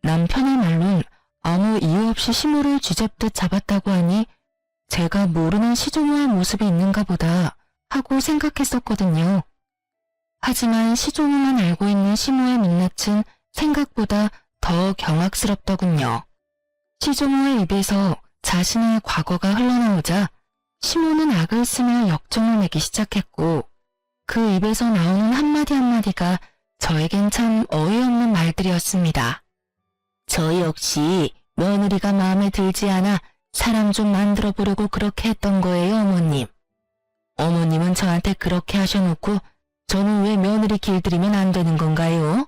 S1: 남편의 말론 아무 이유 없이 시모를 쥐잡듯 잡았다고 하니 제가 모르는 시조모의 모습이 있는가 보다 하고 생각했었거든요. 하지만 시조모만 알고 있는 시모의 민낯은 생각보다 더 경악스럽더군요. 시조모의 입에서 자신의 과거가 흘러나오자 시모는 악을 쓰며 역정을 내기 시작했고 그 입에서 나오는 한마디 한마디가 저에겐 참 어이없는 말들이었습니다. 저 역시 며느리가 마음에 들지 않아 사람 좀 만들어 보려고 그렇게 했던 거예요, 어머님. 어머님은 저한테 그렇게 하셔놓고 저는 왜 며느리 길들이면 안 되는 건가요?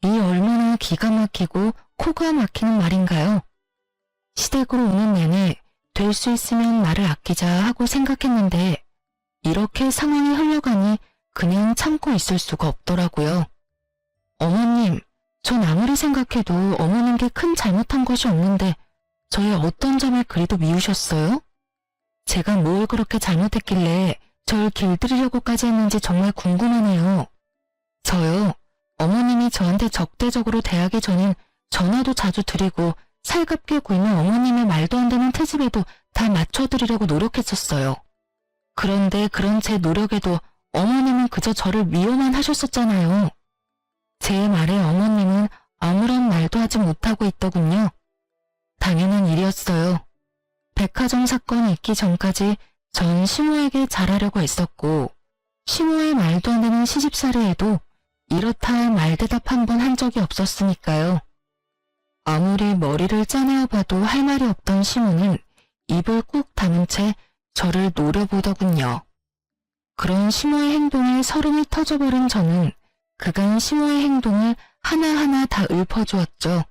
S1: 이 얼마나 기가 막히고 코가 막히는 말인가요? 시댁으로 오는 내내 될 수 있으면 말을 아끼자 하고 생각했는데 이렇게 상황이 흘러가니 그냥 참고 있을 수가 없더라고요. 어머님, 전 아무리 생각해도 어머님께 큰 잘못한 것이 없는데 저의 어떤 점을 그리도 미우셨어요? 제가 뭘 그렇게 잘못했길래 절 길들이려고까지 했는지 정말 궁금하네요. 저요, 어머님이 저한테 적대적으로 대하기 전엔 전화도 자주 드리고 살갑게 굴며 어머님의 말도 안 되는 트집에도 다 맞춰드리려고 노력했었어요. 그런데 그런 제 노력에도 어머님은 그저 저를 미워만 하셨었잖아요. 제 말에 어머님은 아무런 말도 하지 못하고 있더군요. 당연한 일이었어요. 백화점 사건이 있기 전까지 전 시모에게 잘하려고 했었고 시모의 말도 안 되는 시집살이에도 이렇다 할 말대답 한 번 한 적이 없었으니까요. 아무리 머리를 짜내어 봐도 할 말이 없던 시모는 입을 꾹 다문 채 저를 노려보더군요. 그런 시모의 행동에 서름이 터져버린 저는 그간 시모의 행동을 하나하나 다 읊어주었죠.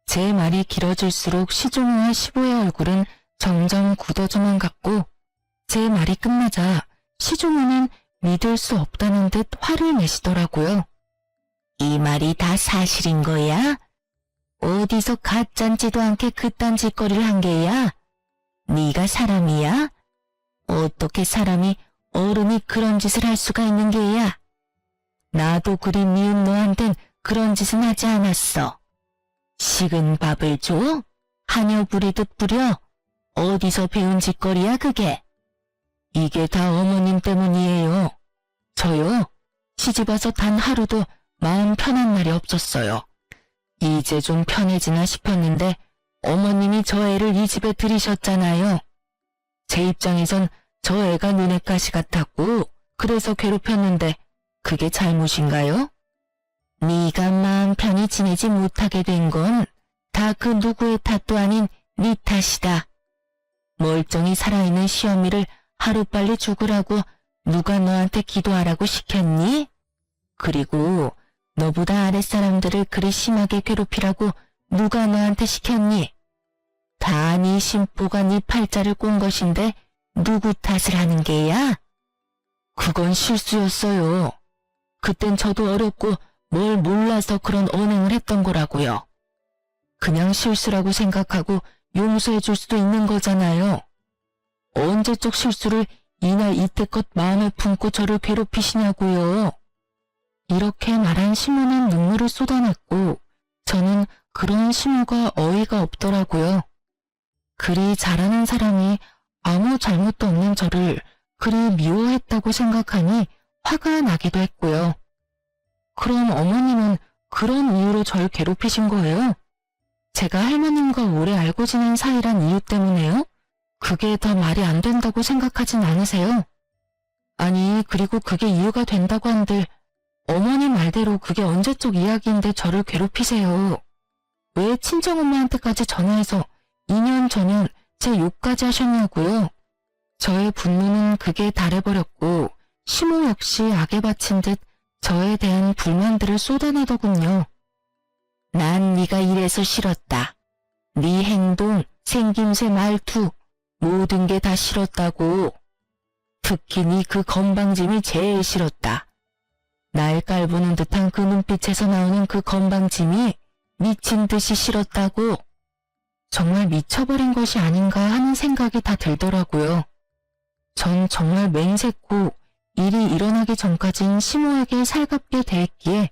S1: 제 말이 길어질수록 시조모와 시보의 얼굴은 점점 굳어져만 갔고 제 말이 끝나자 시조모는 믿을 수 없다는 듯 화를 내시더라고요. 이 말이 다 사실인 거야? 어디서 가짠지도 않게 그딴 짓거리를 한 게야? 네가 사람이야? 어떻게 사람이 어른이 그런 짓을 할 수가 있는 게야? 나도 그리 미운 너한텐 그런 짓은 하지 않았어. 식은 밥을 줘? 하녀 부리듯 부려? 어디서 배운 짓거리야 그게? 이게 다 어머님 때문이에요. 저요? 시집와서 단 하루도 마음 편한 날이 없었어요. 이제 좀 편해지나 싶었는데 어머님이 저 애를 이 집에 들이셨잖아요. 제 입장에선 저 애가 눈엣 가시 같았고 그래서 괴롭혔는데 그게 잘못인가요? 네가 마음 편히 지내지 못하게 된 건 다 그 누구의 탓도 아닌 네 탓이다. 멀쩡히 살아있는 시어미를 하루빨리 죽으라고 누가 너한테 기도하라고 시켰니? 그리고 너보다 아랫사람들을 그리 심하게 괴롭히라고 누가 너한테 시켰니? 다 네 심보가 네 팔자를 꼰 것인데 누구 탓을 하는 게야? 그건 실수였어요. 그땐 저도 어렸고 뭘 몰라서 그런 언행을 했던 거라고요. 그냥 실수라고 생각하고 용서해 줄 수도 있는 거잖아요. 언제적 실수를 이날 이때껏 마음에 품고 저를 괴롭히시냐고요. 이렇게 말한 시모는 눈물을 쏟아냈고 저는 그런 시모가 어이가 없더라고요. 그리 잘하는 사람이 아무 잘못도 없는 저를 그리 미워했다고 생각하니 화가 나기도 했고요. 그럼 어머님은 그런 이유로 절 괴롭히신 거예요? 제가 할머님과 오래 알고 지낸 사이란 이유 때문에요? 그게 더 말이 안 된다고 생각하진 않으세요? 아니, 그리고 그게 이유가 된다고 한들 어머니 말대로 그게 언제적 이야기인데 저를 괴롭히세요. 왜 친정엄마한테까지 전화해서 2년 전년 제 욕까지 하셨냐고요. 저의 분노는 극에 달해버렸고 시모 역시 악에 바친 듯 저에 대한 불만들을 쏟아내더군요. 난 네가 이래서 싫었다. 네 행동, 생김새, 말투 모든 게 다 싫었다고. 특히 네 그 건방짐이 제일 싫었다. 날 깔보는 듯한 그 눈빛에서 나오는 그 건방짐이 미친 듯이 싫었다고. 정말 미쳐버린 것이 아닌가 하는 생각이 다 들더라고요. 전 정말 맹세코 일이 일어나기 전까진 시모에게 살갑게 대했기에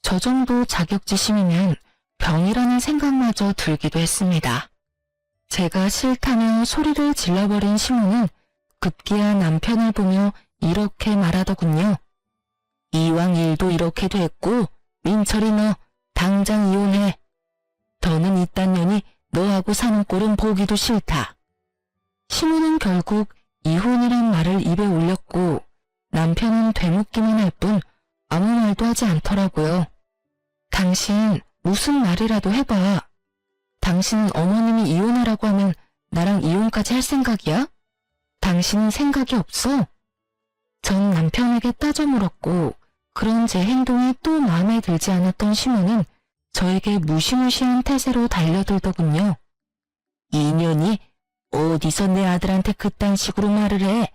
S1: 저 정도 자격지심이면 병이라는 생각마저 들기도 했습니다. 제가 싫다며 소리를 질러버린 시모는 급기야 남편을 보며 이렇게 말하더군요. 이왕 일도 이렇게 됐고 민철이 너 당장 이혼해. 더는 이딴 년이 너하고 사는 꼴은 보기도 싫다. 시모는 결국 이혼이란 말을 입에 올렸고 남편은 되묻기만 할 뿐 아무 말도 하지 않더라고요. 당신 무슨 말이라도 해봐. 당신은 어머님이 이혼하라고 하면 나랑 이혼까지 할 생각이야? 당신은 생각이 없어? 전 남편에게 따져 물었고 그런 제 행동이 또 마음에 들지 않았던 시모는 저에게 무시무시한 태세로 달려들더군요. 이년이 어디서 내 아들한테 그딴 식으로 말을 해.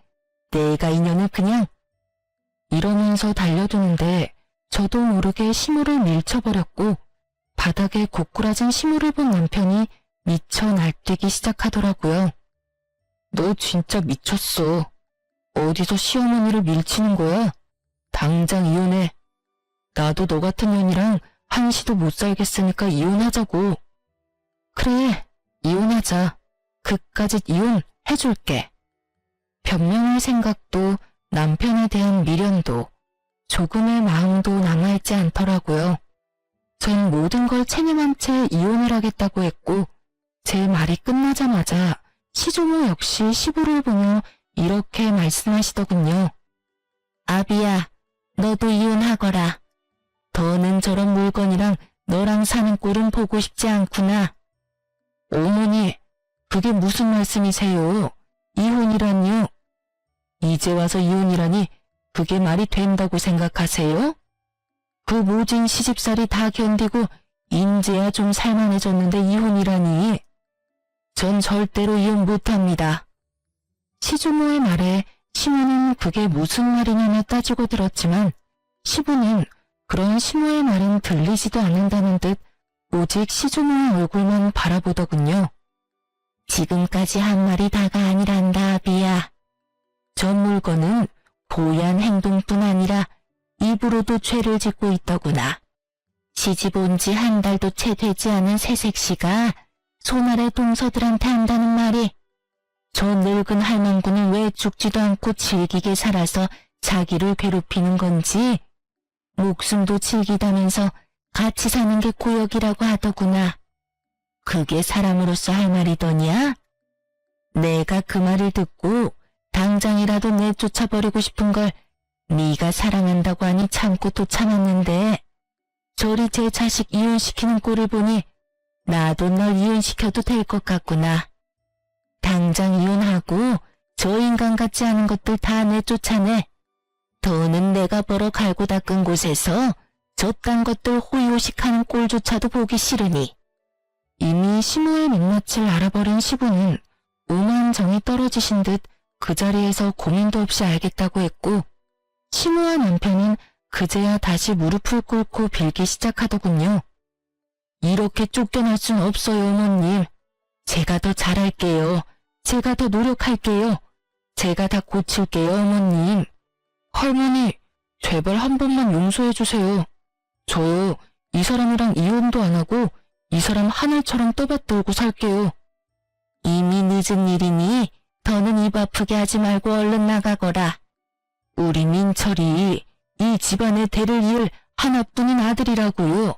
S1: 내가 이년을 그냥. 이러면서 달려드는데 저도 모르게 시모를 밀쳐버렸고 바닥에 고꾸라진 시모를 본 남편이 미쳐 날뛰기 시작하더라고요. 너 진짜 미쳤어. 어디서 시어머니를 밀치는 거야? 당장 이혼해. 나도 너 같은 년이랑 한시도 못 살겠으니까 이혼하자고. 그래, 이혼하자. 그까짓 이혼 해줄게. 변명할 생각도 남편에 대한 미련도 조금의 마음도 남아있지 않더라고요. 전 모든 걸 체념한 채 이혼을 하겠다고 했고 제 말이 끝나자마자 시조모 역시 시부를 보며 이렇게 말씀하시더군요. 아비야, 너도 이혼하거라. 더는 저런 물건이랑 너랑 사는 꼴은 보고 싶지 않구나. 어머니, 그게 무슨 말씀이세요? 이혼이란요? 이제 와서 이혼이라니 그게 말이 된다고 생각하세요? 그 모진 시집살이 다 견디고 인제야 좀 살만해졌는데 이혼이라니. 전 절대로 이혼 못합니다. 시주모의 말에 시모는 그게 무슨 말이냐며 따지고 들었지만 시부는 그런 시모의 말은 들리지도 않는다는 듯 오직 시주모의 얼굴만 바라보더군요. 지금까지 한 말이 다가 아니란다, 아비야. 저 물건은 고얀 행동뿐 아니라 입으로도 죄를 짓고 있더구나. 시집 온 지 한 달도 채 되지 않은 새색시가 손아래 동서들한테 한다는 말이 저 늙은 할망구는 왜 죽지도 않고 질기게 살아서 자기를 괴롭히는 건지 목숨도 질기다면서 같이 사는 게 고역이라고 하더구나. 그게 사람으로서 할 말이더냐? 내가 그 말을 듣고 당장이라도 내쫓아버리고 싶은 걸 네가 사랑한다고 하니 참고 또 참았는데 저리 제 자식 이혼시키는 꼴을 보니 나도 널 이혼시켜도 될 것 같구나. 당장 이혼하고 저 인간 같지 않은 것들 다 내쫓아내. 더는 내가 벌어 갈고 닦은 곳에서 저딴 것들 호의호식하는 꼴조차도 보기 싫으니. 이미 시모의 민낯을 알아버린 시부는 오만 정이 떨어지신 듯 그 자리에서 고민도 없이 알겠다고 했고 시모와 남편은 그제야 다시 무릎을 꿇고 빌기 시작하더군요. 이렇게 쫓겨날 순 없어요, 어머님. 제가 더 잘할게요. 제가 더 노력할게요. 제가 다 고칠게요, 어머님. 할머니, 제발 한 번만 용서해 주세요. 저요, 이 사람이랑 이혼도 안 하고 이 사람 하늘처럼 떠받들고 살게요. 이미 늦은 일이니 더는 입 아프게 하지 말고 얼른 나가거라. 우리 민철이 이 집안의 대를 이을 하나뿐인 아들이라고요.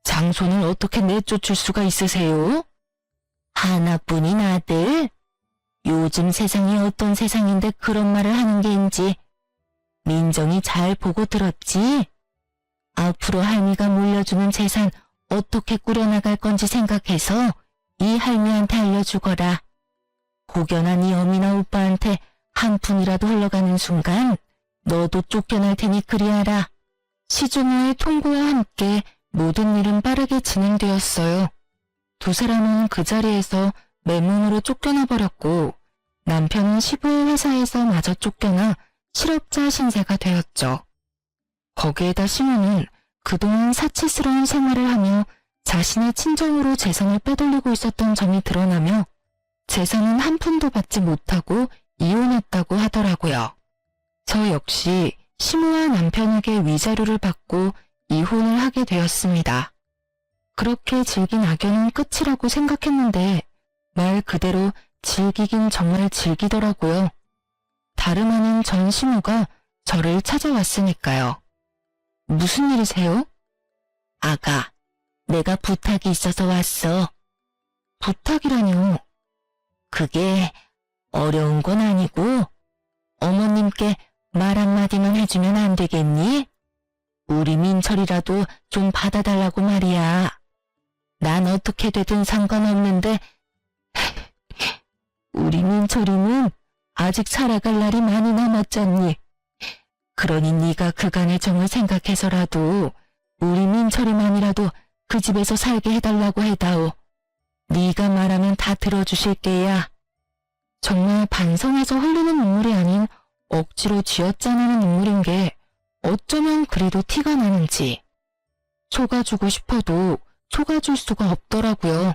S1: 장손을 어떻게 내쫓을 수가 있으세요? 하나뿐인 아들? 요즘 세상이 어떤 세상인데 그런 말을 하는 게인지 민정이 잘 보고 들었지? 앞으로 할미가 물려주는 재산 어떻게 꾸려나갈 건지 생각해서 이 할미한테 알려주거라. 혹여나 네 어미나 오빠한테 한 푼이라도 흘러가는 순간 너도 쫓겨날 테니 그리하라. 시종호의 통고와 함께 모든 일은 빠르게 진행되었어요. 두 사람은 그 자리에서 맨몸으로 쫓겨나 버렸고 남편은 시부의 회사에서 마저 쫓겨나 실업자 신세가 되었죠. 거기에다 시모는 그동안 사치스러운 생활을 하며 자신의 친정으로 재산을 빼돌리고 있었던 점이 드러나며 재산은 한 푼도 받지 못하고 이혼했다고 하더라고요. 저 역시 시모와 남편에게 위자료를 받고 이혼을 하게 되었습니다. 그렇게 즐긴 악연은 끝이라고 생각했는데 말 그대로 즐기긴 정말 즐기더라고요. 다름 아닌 전 시모가 저를 찾아왔으니까요. 무슨 일이세요? 아가, 내가 부탁이 있어서 왔어. 부탁이라뇨? 그게 어려운 건 아니고 어머님께 말 한마디만 해주면 안 되겠니? 우리 민철이라도 좀 받아달라고 말이야. 난 어떻게 되든 상관없는데 우리 민철이는 아직 살아갈 날이 많이 남았잖니. 그러니 네가 그간의 정을 생각해서라도 우리 민철이만이라도 그 집에서 살게 해달라고 해다오. 네가 말하면 다 들어주실 게야. 정말 반성해서 흘리는 눈물이 아닌 억지로 쥐어짜내는 눈물인 게 어쩌면 그리도 티가 나는지. 속아주고 싶어도 속아줄 수가 없더라고요.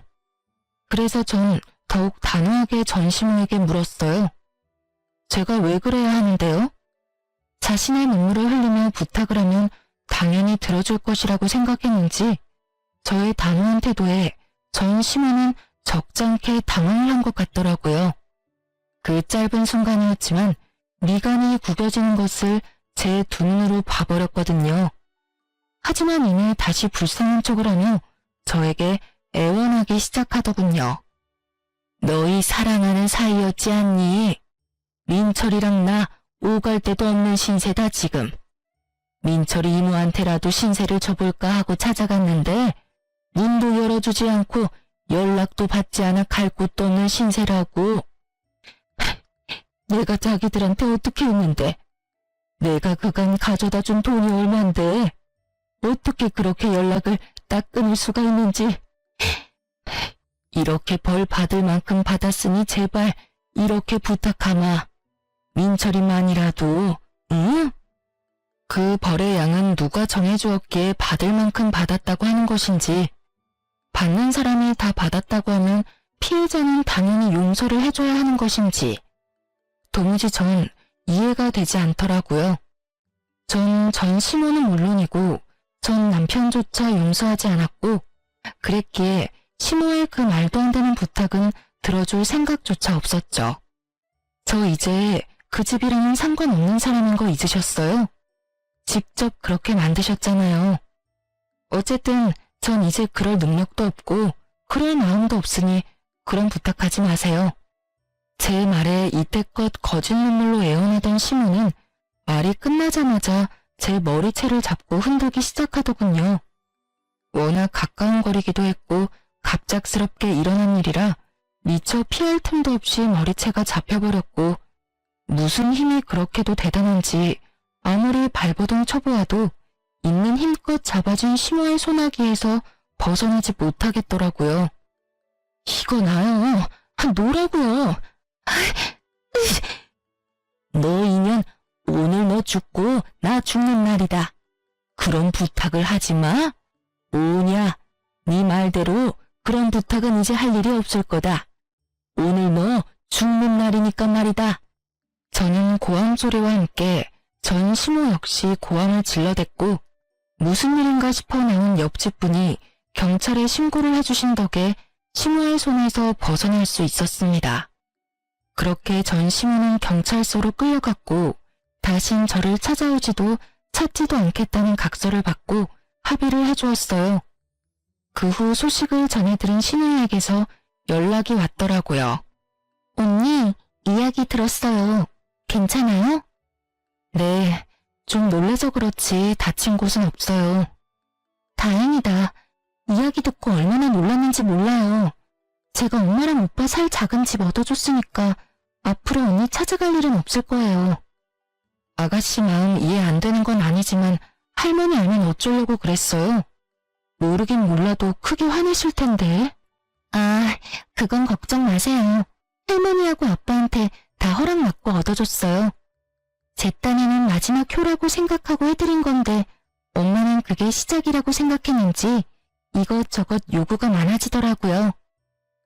S1: 그래서 전 더욱 단호하게 전시모에게 물었어요. 제가 왜 그래야 하는데요? 자신의 눈물을 흘리며 부탁을 하면 당연히 들어줄 것이라고 생각했는지 저의 단호한 태도에 전 시모는 적잖게 당황을 한 것 같더라고요. 그 짧은 순간이었지만 미간이 구겨지는 것을 제 두 눈으로 봐버렸거든요. 하지만 이내 다시 불쌍한 척을 하며 저에게 애원하기 시작하더군요. 너희 사랑하는 사이였지 않니? 민철이랑 나 오갈 데도 없는 신세다 지금. 민철이 이모한테라도 신세를 져볼까 하고 찾아갔는데 문도 열어주지 않고 연락도 받지 않아 갈 곳도 없는 신세라고. 내가 자기들한테 어떻게 했는데? 내가 그간 가져다 준 돈이 얼만데 어떻게 그렇게 연락을 딱 끊을 수가 있는지. 이렇게 벌 받을 만큼 받았으니 제발 이렇게 부탁하마. 민철이만이라도, 응? 그 벌의 양은 누가 정해주었기에 받을 만큼 받았다고 하는 것인지, 받는 사람이 다 받았다고 하면 피해자는 당연히 용서를 해줘야 하는 것인지, 도무지 전 이해가 되지 않더라고요. 전 시모는 물론이고 전 남편조차 용서하지 않았고 그랬기에 시모의 그 말도 안 되는 부탁은 들어줄 생각조차 없었죠. 저 이제 그 집이랑은 상관없는 사람인 거 잊으셨어요? 직접 그렇게 만드셨잖아요. 어쨌든 전 이제 그럴 능력도 없고 그럴 마음도 없으니 그런 부탁하지 마세요. 제 말에 이때껏 거짓 눈물로 애원하던 시모는 말이 끝나자마자 제 머리채를 잡고 흔들기 시작하더군요. 워낙 가까운 거리기도 했고 갑작스럽게 일어난 일이라 미처 피할 틈도 없이 머리채가 잡혀버렸고 무슨 힘이 그렇게도 대단한지 아무리 발버둥 쳐보아도 있는 힘껏 잡아준 시모의 소나기에서 벗어나지 못하겠더라고요. 이거 나요. 노라고요. 너 이년 오늘 너 죽고 나 죽는 날이다. 그런 부탁을 하지 마. 오냐, 네 말대로 그런 부탁은 이제 할 일이 없을 거다. 오늘 너 죽는 날이니까 말이다. 저는 고함 소리와 함께 전 시모 역시 고함을 질러댔고 무슨 일인가 싶어 나온 옆집 분이 경찰에 신고를 해주신 덕에 시모의 손에서 벗어날 수 있었습니다. 그렇게 전 시모는 경찰서로 끌려갔고 다신 저를 찾아오지도 찾지도 않겠다는 각서를 받고 합의를 해주었어요. 그 후 소식을 전해 들은 시누이에게서 연락이 왔더라고요. 언니, 이야기 들었어요. 괜찮아요? 네, 좀 놀라서 그렇지 다친 곳은 없어요. 다행이다. 이야기 듣고 얼마나 놀랐는지 몰라요. 제가 엄마랑 오빠 살 작은 집 얻어줬으니까 앞으로 언니 찾아갈 일은 없을 거예요. 아가씨 마음 이해 안 되는 건 아니지만 할머니 알면 어쩌려고 그랬어요? 모르긴 몰라도 크게 화내실 텐데. 아, 그건 걱정 마세요. 할머니하고 아빠한테 다 허락받고 얻어줬어요. 제 딴에는 마지막 효라고 생각하고 해드린 건데 엄마는 그게 시작이라고 생각했는지 이것저것 요구가 많아지더라고요.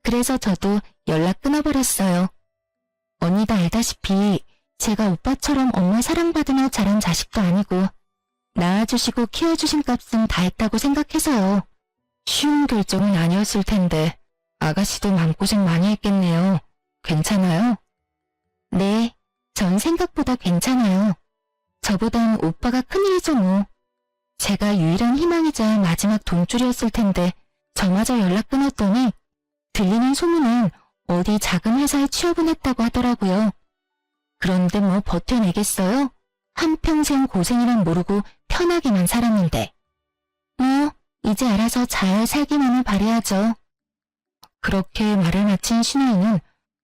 S1: 그래서 저도 연락 끊어버렸어요. 언니도 알다시피 제가 오빠처럼 엄마 사랑받으며 자란 자식도 아니고 낳아주시고 키워주신 값은 다 했다고 생각해서요. 쉬운 결정은 아니었을 텐데 아가씨도 마음고생 많이 했겠네요. 괜찮아요? 네, 전 생각보다 괜찮아요. 저보단 오빠가 큰일이죠 뭐. 제가 유일한 희망이자 마지막 돈줄이었을 텐데 저마저 연락 끊었더니 들리는 소문은 어디 작은 회사에 취업은 했다고 하더라고요. 그런데 뭐 버텨내겠어요? 한평생 고생이란 모르고 편하게만 살았는데. 뭐 이제 알아서 잘 살기만을 바라야죠. 그렇게 말을 마친 신우이는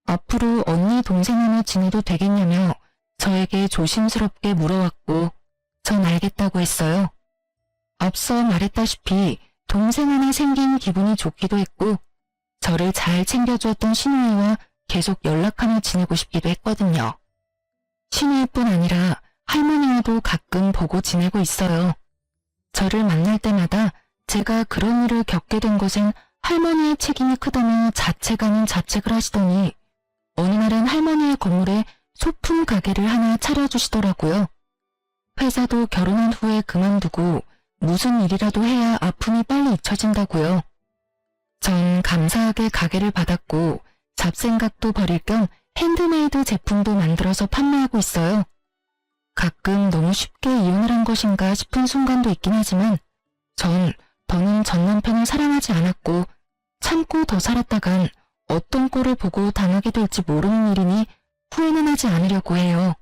S1: 앞으로 언니 동생하며 지내도 되겠냐며 저에게 조심스럽게 물어왔고 전 알겠다고 했어요. 앞서 말했다시피 동생 하나 생긴 기분이 좋기도 했고 저를 잘 챙겨주었던 신우이와 계속 연락하며 지내고 싶기도 했거든요. 신우이뿐 아니라 할머니와도 가끔 보고 지내고 있어요. 저를 만날 때마다 제가 그런 일을 겪게 된 것은 할머니의 책임이 크다며 자책 아닌 자책을 하시더니 어느 날은 할머니의 건물에 소품 가게를 하나 차려주시더라고요. 회사도 결혼한 후에 그만두고 무슨 일이라도 해야 아픔이 빨리 잊혀진다고요. 전 감사하게 가게를 받았고 잡생각도 버릴 겸 핸드메이드 제품도 만들어서 판매하고 있어요. 가끔 너무 쉽게 이혼을 한 것인가 싶은 순간도 있긴 하지만 전 더는 전 남편을 사랑하지 않았고 참고 더 살았다간 어떤 꼴을 보고 당하게 될지 모르는 일이니 후회는 하지 않으려고 해요.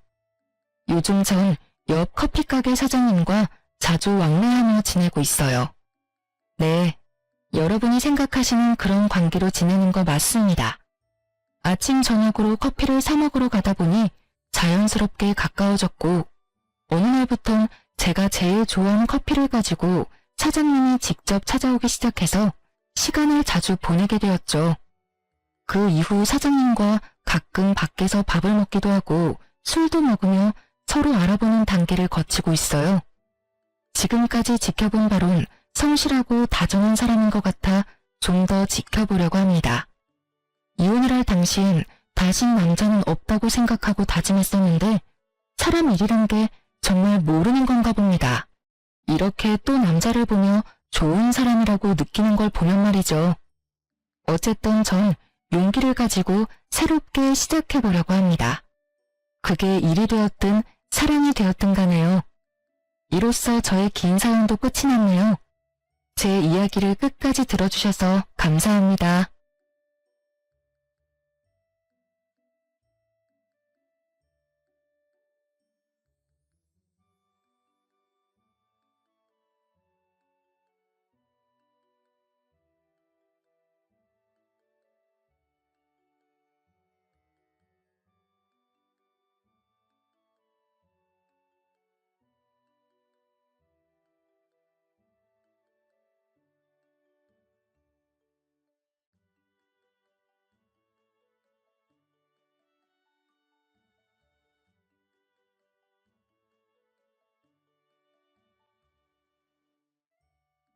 S1: 요즘 전 옆 커피가게 사장님과 자주 왕래하며 지내고 있어요. 네, 여러분이 생각하시는 그런 관계로 지내는 거 맞습니다. 아침 저녁으로 커피를 사 먹으러 가다 보니 자연스럽게 가까워졌고 어느 날부턴 제가 제일 좋아하는 커피를 가지고 사장님이 직접 찾아오기 시작해서 시간을 자주 보내게 되었죠. 그 이후 사장님과 가끔 밖에서 밥을 먹기도 하고 술도 먹으며 서로 알아보는 단계를 거치고 있어요. 지금까지 지켜본 바론 성실하고 다정한 사람인 것 같아 좀 더 지켜보려고 합니다. 이혼을 할 당시엔 다신 남자는 없다고 생각하고 다짐했었는데 사람 일이란 게 정말 모르는 건가 봅니다. 이렇게 또 남자를 보며 좋은 사람이라고 느끼는 걸 보면 말이죠. 어쨌든 전 용기를 가지고 새롭게 시작해보려고 합니다. 그게 일이 되었든 사랑이 되었든 간에요. 이로써 저의 긴 사연도 끝이 났네요. 제 이야기를 끝까지 들어주셔서 감사합니다.